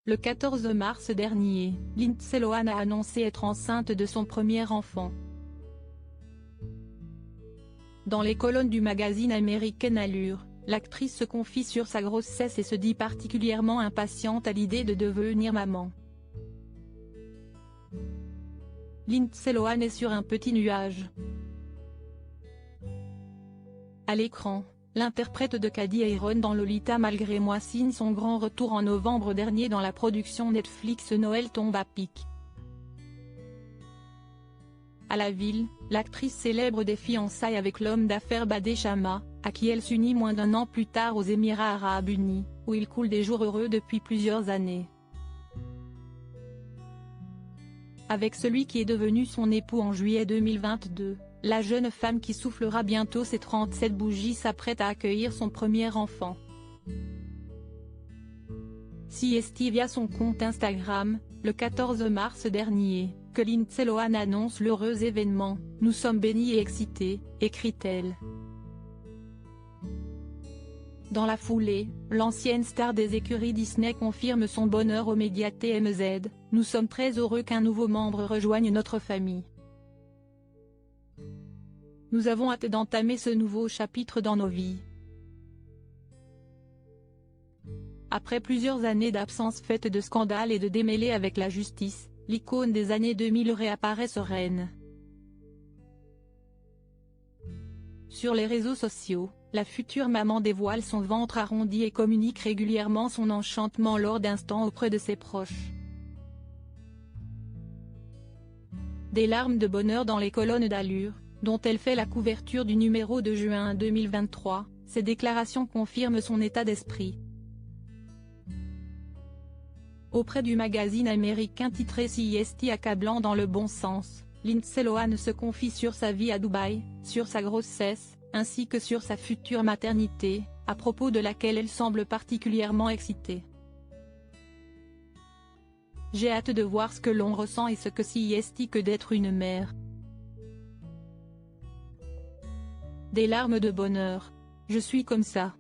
Le 14 mars dernier, Lindsay Lohan a annoncé être enceinte de son premier enfant. Dans les colonnes du magazine américain Allure, l'actrice se confie sur sa grossesse et se dit particulièrement impatiente à l'idée de devenir maman. Lindsay Lohan est sur un petit nuage. À l'écran, l'interprète de Cady Heron dans Lolita Malgré moi signe son grand retour en novembre dernier dans la production Netflix Noël tombe à pic. À la ville, l'actrice célèbre des fiançailles avec l'homme d'affaires Badé Chama, à qui elle s'unit moins d'un an plus tard aux Émirats Arabes Unis, où ils coulent des jours heureux depuis plusieurs années. Avec celui qui est devenu son époux en juillet 2022, la jeune femme qui soufflera bientôt ses 37 bougies s'apprête à accueillir son premier enfant. CST via son compte Instagram, le 14 mars dernier, que Lindsay Lohan annonce l'heureux événement. « Nous sommes bénis et excités », écrit-elle. Dans la foulée, l'ancienne star des écuries Disney confirme son bonheur aux médias TMZ. « Nous sommes très heureux qu'un nouveau membre rejoigne notre famille. Nous avons hâte d'entamer ce nouveau chapitre dans nos vies. » Après plusieurs années d'absence faite de scandales et de démêlés avec la justice, l'icône des années 2000 réapparaît sereine. Sur les réseaux sociaux, la future maman dévoile son ventre arrondi et communique régulièrement son enchantement lors d'instants auprès de ses proches. Des larmes de bonheur dans les colonnes d'Allure, dont elle fait la couverture du numéro de juin 2023, ces déclarations confirment son état d'esprit. Auprès du magazine américain titré CST accablant dans le bon sens, Lindsay Lohan se confie sur sa vie à Dubaï, sur sa grossesse, ainsi que sur sa future maternité, à propos de laquelle elle semble particulièrement excitée. « J'ai hâte de voir ce que l'on ressent et ce que CST que d'être une mère. Des larmes de bonheur. Je suis comme ça.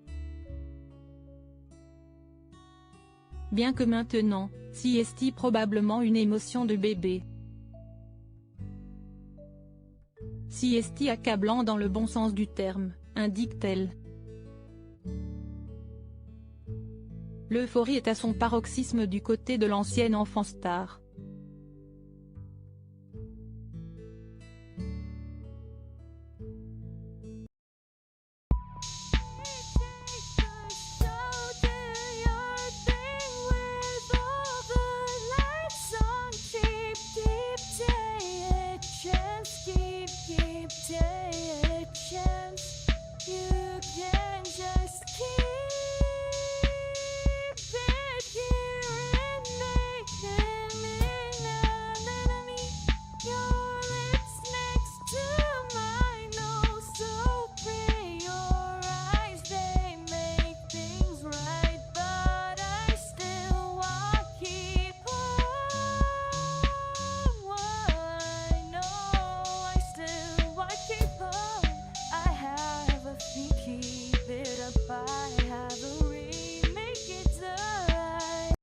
Bien que maintenant, CST probablement une émotion de bébé. CST accablant dans le bon sens du terme, indique-t-elle. L'euphorie est à son paroxysme du côté de l'ancienne enfant star.